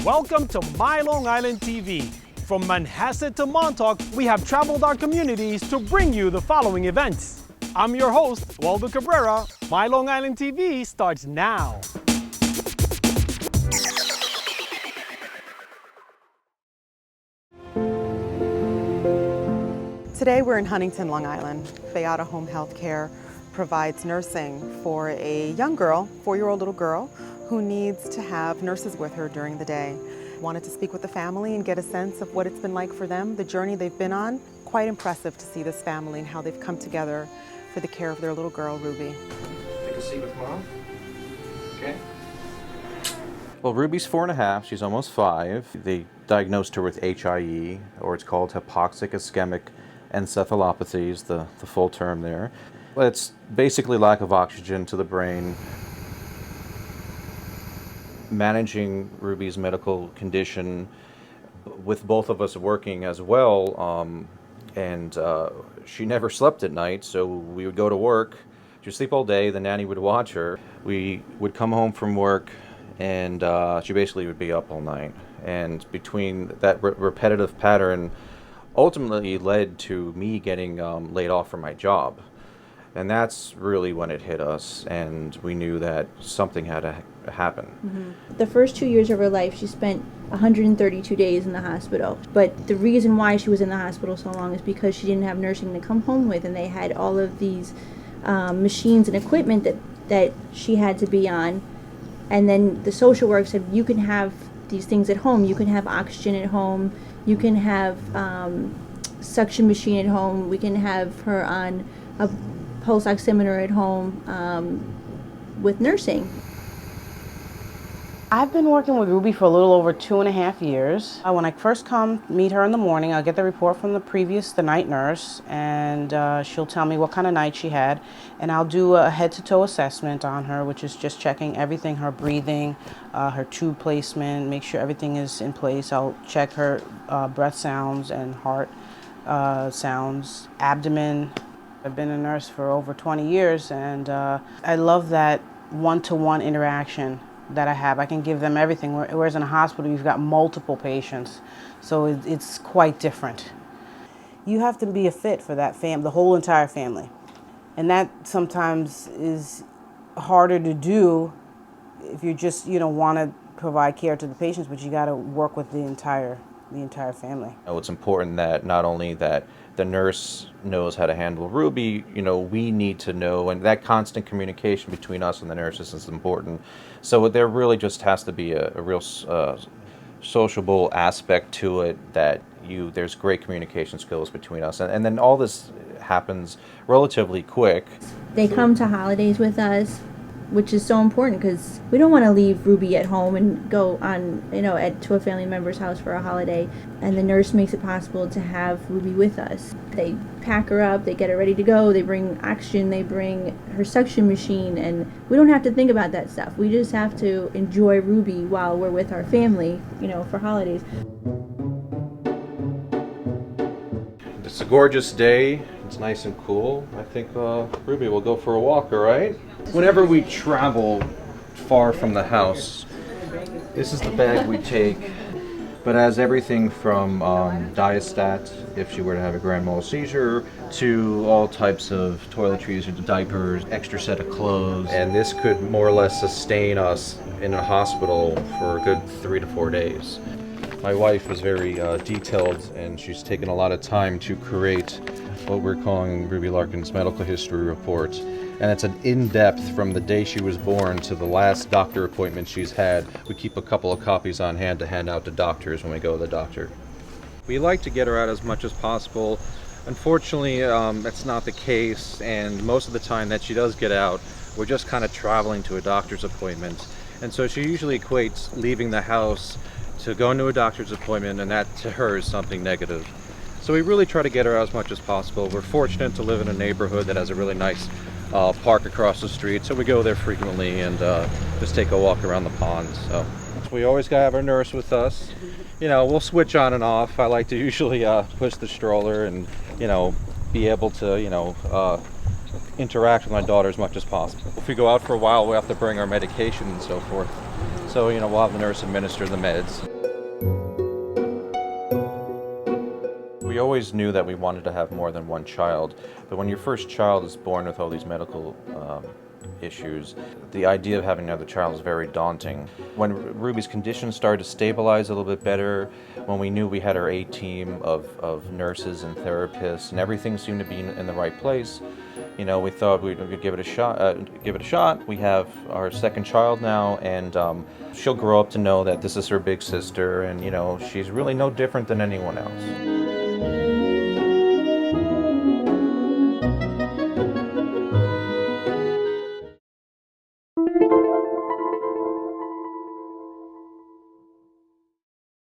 Welcome to My Long Island TV. From Manhasset to Montauk, we have traveled our communities to bring you the following events. I'm your host, Waldo Cabrera. My Long Island TV starts now. Today we're in Huntington, Long Island. BAYADA Home Health Care provides nursing for a young girl, 4-year-old little girl, who needs to have nurses with her during the day. Wanted to speak with the family and get a sense of what it's been like for them, the journey they've been on. Quite impressive to see this family and how they've come together for the care of their little girl, Ruby. Take a seat with Mom. Okay. Well, Ruby's 4.5, she's almost 5. They diagnosed her with HIE, or it's called hypoxic ischemic encephalopathy, is the full term there. It's basically lack of oxygen to the brain. Managing Ruby's medical condition with both of us working as well, and she never slept at night, so we would go to work. She would sleep all day, the nanny would watch her. We would come home from work and she basically would be up all night. And between that repetitive pattern ultimately led to me getting laid off from my job. And that's really when it hit us, and we knew that something had to happen. Mm-hmm. The first 2 years of her life, she spent 132 days in the hospital. But the reason why she was in the hospital so long is because she didn't have nursing to come home with, and they had all of these machines and equipment that she had to be on. And then the social work said, you can have these things at home. You can have oxygen at home. You can have suction machine at home. We can have her on a pulse oximeter at home with nursing. I've been working with Ruby for a little over 2.5 years. When I first come meet her in the morning, I'll get the report from the night nurse, and she'll tell me what kind of night she had, and I'll do a head-to-toe assessment on her, which is just checking everything, her breathing, her tube placement, make sure everything is in place. I'll check her breath sounds and heart sounds, abdomen. I've been a nurse for over 20 years, and I love that one-to-one interaction that I have. I can give them everything, whereas in a hospital you've got multiple patients, so it's quite different. You have to be a fit for that the whole entire family, and that sometimes is harder to do if you just want to provide care to the patients, but you got to work with the entire family. It's important that not only that the nurse knows how to handle Ruby, we need to know, and that constant communication between us and the nurses is important. So there really just has to be a real sociable aspect to it, that there's great communication skills between us. And then all this happens relatively quick. They come to holidays with us, which is so important because we don't want to leave Ruby at home and go on, to a family member's house for a holiday. And the nurse makes it possible to have Ruby with us. They pack her up, they get her ready to go, they bring oxygen, they bring her suction machine, and we don't have to think about that stuff. We just have to enjoy Ruby while we're with our family, for holidays. It's a gorgeous day. It's nice and cool. I think Ruby will go for a walk, all right? Whenever we travel far from the house, this is the bag we take. But has everything from Diastat, if she were to have a grand mal seizure, to all types of toiletries or diapers, extra set of clothes. And this could more or less sustain us in a hospital for a good 3 to 4 days. My wife is very detailed, and she's taken a lot of time to create what we're calling Ruby Larkin's medical history report. And it's an in-depth from the day she was born to the last doctor appointment she's had. We keep a couple of copies on hand to hand out to doctors when we go to the doctor. We like to get her out as much as possible. Unfortunately, that's not the case, and most of the time that she does get out, we're just kind of traveling to a doctor's appointment. And so she usually equates leaving the house to going to a doctor's appointment, and that to her is something negative. So we really try to get her out as much as possible. We're fortunate to live in a neighborhood that has a really nice park across the street, so we go there frequently and just take a walk around the pond. So we always gotta have our nurse with us. We'll switch on and off. I like to usually push the stroller and be able to interact with my daughter as much as possible. If we go out for a while, we have to bring our medication and so forth. So we'll have the nurse administer the meds. We always knew that we wanted to have more than one child, but when your first child is born with all these medical issues, the idea of having another child is very daunting. When Ruby's condition started to stabilize a little bit better, when we knew we had our A-team of nurses and therapists, and everything seemed to be in the right place, you know, we thought we'd give it a shot. We have our second child now, and she'll grow up to know that this is her big sister, and you know, she's really no different than anyone else.